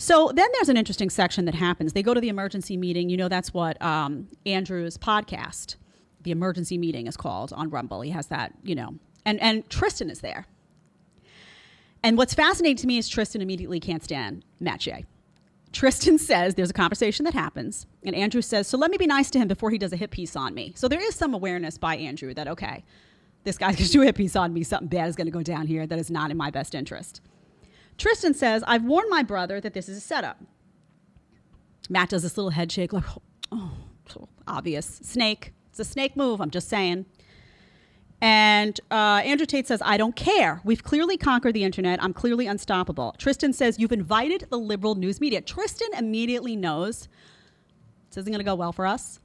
So then there's an interesting section that happens. They go to the emergency meeting. You know, that's what Andrew's podcast, the emergency meeting, is called on Rumble. He has that, you know, and Tristan is there. And what's fascinating to me is Tristan immediately can't stand Matt Shea. Tristan says there's a conversation that happens, and Andrew says, so let me be nice to him before he does a hit piece on me. So there is some awareness by Andrew that, okay, this guy's going to do a hit piece on me. Something bad is going to go down here that is not in my best interest. Tristan says, I've warned my brother that this is a setup. Matt does this little head shake like, oh, so obvious. Snake. It's a snake move. I'm just saying. And Andrew Tate says, I don't care. We've clearly conquered the internet. I'm clearly unstoppable. Tristan says, you've invited the liberal news media. Tristan immediately knows this isn't going to go well for us.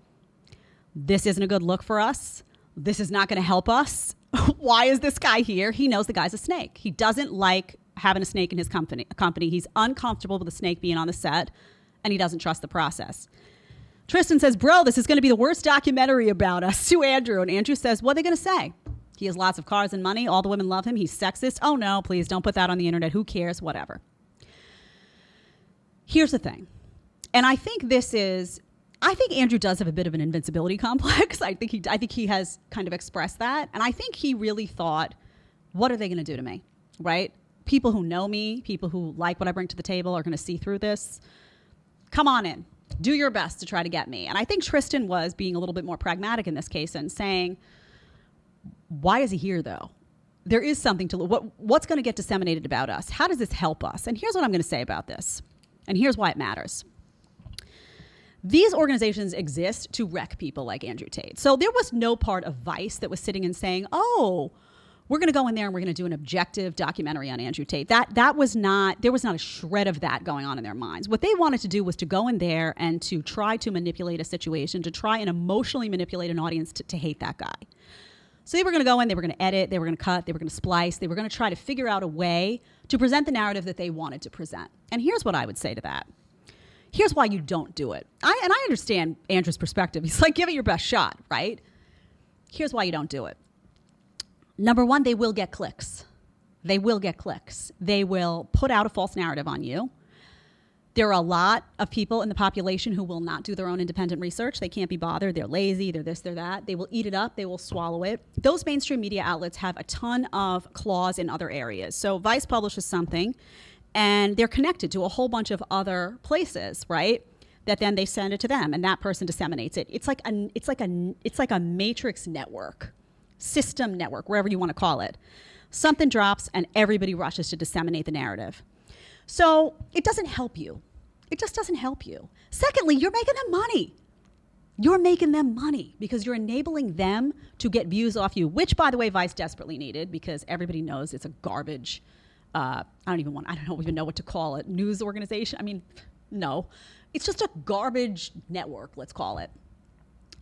This isn't a good look for us. This is not going to help us. Why is this guy here? He knows the guy's a snake. He doesn't like having a snake in his company. He's uncomfortable with a snake being on the set, and he doesn't trust the process. Tristan says, bro, this is going to be the worst documentary about us, to Andrew. And Andrew says, what are they going to say? He has lots of cars and money. All the women love him. He's sexist. Oh, no, please don't put that on the internet. Who cares? Whatever. Here's the thing. And I think Andrew does have a bit of an invincibility complex. I think he has kind of expressed that. And I think he really thought, what are they going to do to me? Right? People who know me, people who like what I bring to the table are going to see through this. Come on in. Do your best to try to get me. And I think Tristan was being a little bit more pragmatic in this case and saying, why is he here, though? There is something to what's going to get disseminated about us. How does this help us? And here's what I'm going to say about this. And here's why it matters. These organizations exist to wreck people like Andrew Tate. So there was no part of Vice that was sitting and saying, oh, we're going to go in there and we're going to do an objective documentary on Andrew Tate. There was not a shred of that going on in their minds. What they wanted to do was to go in there and to try to manipulate a situation, to try and emotionally manipulate an audience to hate that guy. So they were going to go in, they were going to edit, they were going to cut, they were going to splice, they were going to try to figure out a way to present the narrative that they wanted to present. And here's what I would say to that. Here's why you don't do it. I understand Andrew's perspective. He's like, give it your best shot, right? Here's why you don't do it. Number one, they will get clicks. They will get clicks. They will put out a false narrative on you. There are a lot of people in the population who will not do their own independent research. They can't be bothered. They're lazy. They're this, they're that. They will eat it up. They will swallow it. Those mainstream media outlets have a ton of claws in other areas. So Vice publishes something, and they're connected to a whole bunch of other places, right? That then they send it to them, and that person disseminates it. It's like a matrix network, system network, wherever you want to call it. Something drops, and everybody rushes to disseminate the narrative. So it doesn't help you. It just doesn't help you. Secondly, you're making them money. You're making them money because you're enabling them to get views off you, which, by the way, Vice desperately needed because everybody knows it's a garbage, I don't even know what to call it, news organization. I mean, no. It's just a garbage network, let's call it.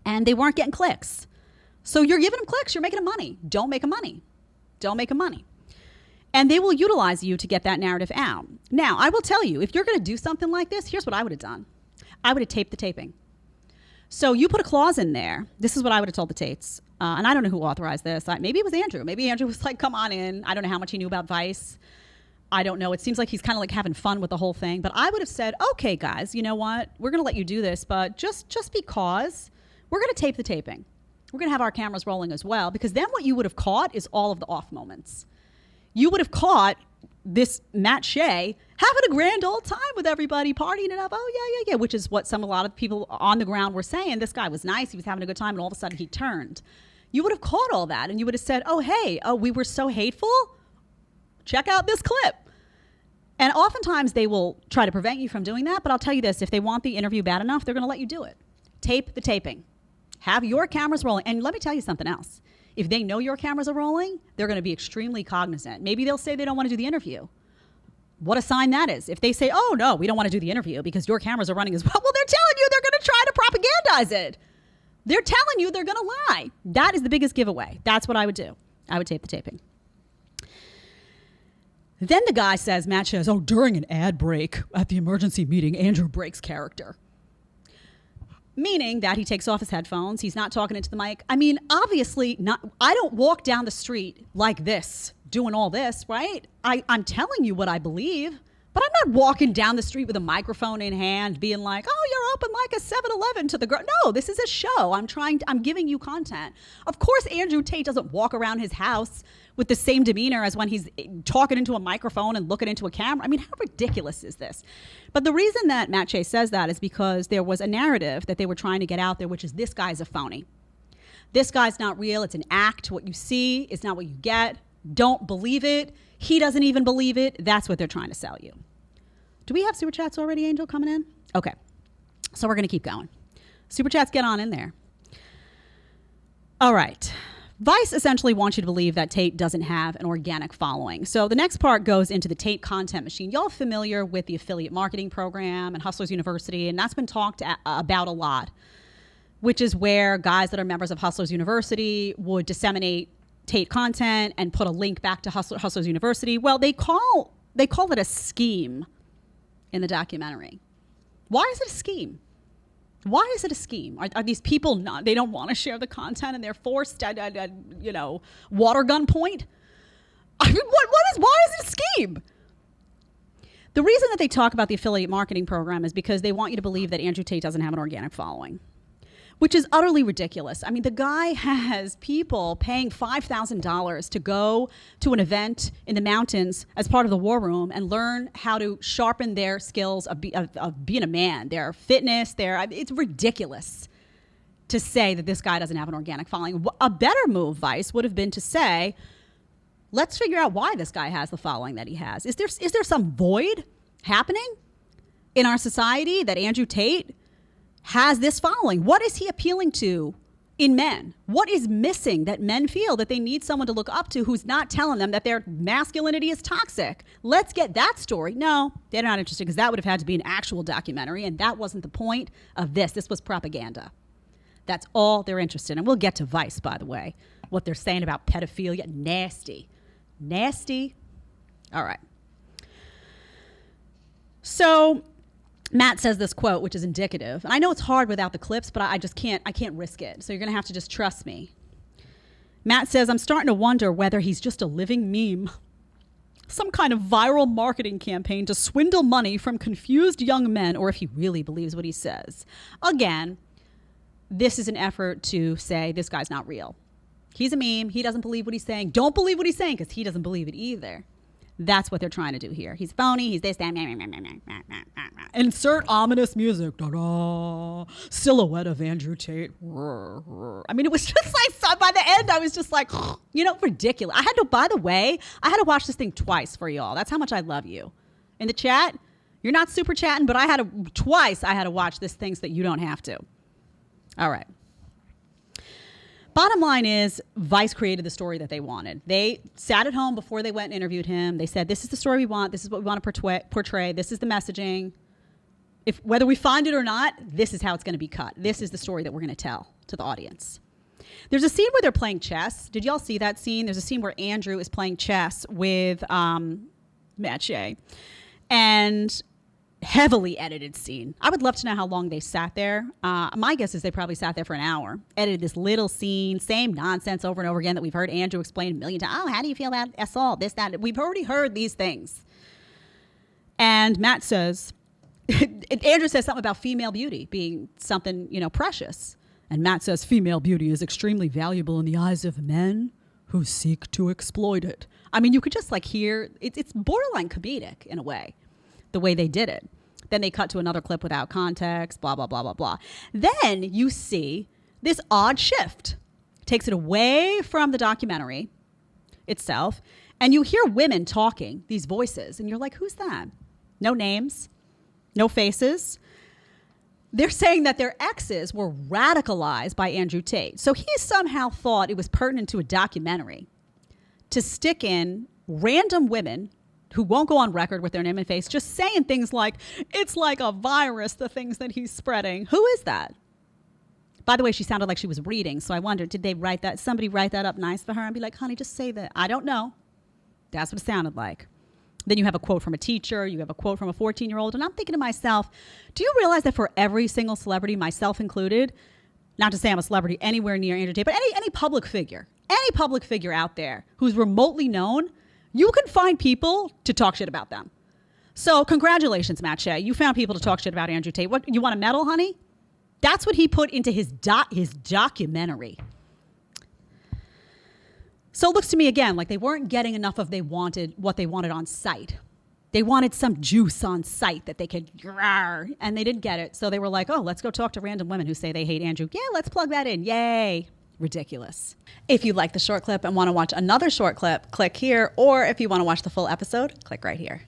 And they weren't getting clicks. So you're giving them clicks. You're making them money. Don't make them money. Don't make them money. And they will utilize you to get that narrative out. Now, I will tell you, if you're going to do something like this, here's what I would have done. I would have taped the taping. So you put a clause in there. This is what I would have told the Tates. And I don't know who authorized this. Maybe it was Andrew. Maybe Andrew was like, come on in. I don't know how much he knew about Vice. I don't know. It seems like he's kind of like having fun with the whole thing. But I would have said, okay, guys, you know what? We're going to let you do this. But just because we're going to tape the taping. We're going to have our cameras rolling as well. Because then what you would have caught is all of the off moments. You would have caught this Matt Shea having a grand old time with everybody, partying it up. Oh, yeah, which is what a lot of people on the ground were saying. This guy was nice. He was having a good time. And all of a sudden he turned. You would have caught all that. And you would have said, oh, hey, we were so hateful. Check out this clip. And oftentimes they will try to prevent you from doing that. But I'll tell you this. If they want the interview bad enough, they're going to let you do it. Tape the taping. Have your cameras rolling. And let me tell you something else. If they know your cameras are rolling, they're going to be extremely cognizant. Maybe they'll say they don't want to do the interview. What a sign that is. If they say, oh, no, we don't want to do the interview because your cameras are running as well. Well, they're telling you they're going to try to propagandize it. They're telling you they're going to lie. That is the biggest giveaway. That's what I would do. I would tape the taping. Then the guy says, Matt says, oh, during an ad break at the emergency meeting, Andrew breaks character. Meaning that he takes off his headphones. He's not talking into the mic. I mean, obviously not. I don't walk down the street like this, doing all this, right? I'm telling you what I believe, But I'm not walking down the street with a microphone in hand being like, oh, you're open like a 7-Eleven to the girl. No, this is a show. I'm giving you content. Of course, Andrew Tate doesn't walk around his house with the same demeanor as when he's talking into a microphone and looking into a camera. I mean, how ridiculous is this? But the reason that Matt Chase says that is because there was a narrative that they were trying to get out there, which is this guy's a phony. This guy's not real. It's an act. What you see is not what you get. Don't believe it. He doesn't even believe it. That's what they're trying to sell you. Do we have super chats already, Angel, coming in? Okay. So we're going to keep going. Super chats, get on in there. All right. Vice essentially wants you to believe that Tate doesn't have an organic following. So the next part goes into the Tate content machine. Y'all familiar with the affiliate marketing program and Hustlers University, and that's been talked about a lot, which is where guys that are members of Hustlers University would disseminate Tate content and put a link back to Hustlers University. Well, they call it a scheme in the documentary. Why is it a scheme? Why is it a scheme? Are these people not, they don't want to share the content and they're forced at water gun point? I mean, why is it a scheme? The reason that they talk about the affiliate marketing program is because they want you to believe that Andrew Tate doesn't have an organic following, which is utterly ridiculous. I mean, the guy has people paying $5,000 to go to an event in the mountains as part of the war room and learn how to sharpen their skills of being a man, their fitness, it's ridiculous to say that this guy doesn't have an organic following. A better move, Vice, would have been to say, let's figure out why this guy has the following that he has. Is there some void happening in our society that Andrew Tate has this following? What is he appealing to in men? What is missing that men feel that they need someone to look up to who's not telling them that their masculinity is toxic? Let's get that story. No, they're not interested because that would have had to be an actual documentary, and that wasn't the point of this. This was propaganda. That's all they're interested in. And we'll get to Vice, by the way, what they're saying about pedophilia. Nasty. Nasty. All right. So Matt says this quote, which is indicative. And I know it's hard without the clips, but I can't risk it. So you're going to have to just trust me. Matt says, I'm starting to wonder whether he's just a living meme. Some kind of viral marketing campaign to swindle money from confused young men, or if he really believes what he says. Again, this is an effort to say this guy's not real. He's a meme. He doesn't believe what he's saying. Don't believe what he's saying because he doesn't believe it either. That's what they're trying to do here. He's phony. He's this, that. Insert ominous music. Da-da. Silhouette of Andrew Tate. I mean, it was just like, by the end, I was just like, ridiculous. By the way, I had to watch this thing twice for y'all. That's how much I love you. In the chat, you're not super chatting, but I had to watch this thing so that you don't have to. All right. Bottom line is, Vice created the story that they wanted. They sat at home before they went and interviewed him. They said, this is the story we want. This is what we want to portray. This is the messaging. Whether we find it or not, this is how it's going to be cut. This is the story that we're going to tell to the audience. There's a scene where they're playing chess. Did y'all see that scene? There's a scene where Andrew is playing chess with Matt Shea. And heavily edited scene. I would love to know how long they sat there. My guess is they probably sat there for an hour, edited this little scene, same nonsense over and over again that we've heard Andrew explain a million times. Oh, how do you feel about assault? This, that. We've already heard these things. And Matt says, Andrew says something about female beauty being something, precious. And Matt says female beauty is extremely valuable in the eyes of men who seek to exploit it. I mean, you could just hear, it's borderline comedic in a way. The way they did it. Then they cut to another clip without context, blah, blah, blah, blah, blah. Then you see this odd shift. Takes it away from the documentary itself, and you hear women talking, these voices, and you're like, who's that? No names, no faces. They're saying that their exes were radicalized by Andrew Tate. So he somehow thought it was pertinent to a documentary to stick in random women who won't go on record with their name and face, just saying things like, it's like a virus, the things that he's spreading. Who is that? By the way, she sounded like she was reading, so I wondered, did somebody write that up nice for her and be like, honey, just say that. I don't know. That's what it sounded like. Then you have a quote from a teacher, you have a quote from a 14-year-old, and I'm thinking to myself, do you realize that for every single celebrity, myself included, not to say I'm a celebrity anywhere near Andrew Tate, but any public figure out there who's remotely known, you can find people to talk shit about them. So congratulations, Matt Shea. You found people to talk shit about Andrew Tate. What, you want a medal, honey? That's what he put into his documentary. So it looks to me again like they weren't getting enough of what they wanted on site. They wanted some juice on site that they could, and they didn't get it. So they were like, oh, let's go talk to random women who say they hate Andrew. Yeah, let's plug that in. Yay. Ridiculous. If you like the short clip and want to watch another short clip, click here. Or if you want to watch the full episode, click right here.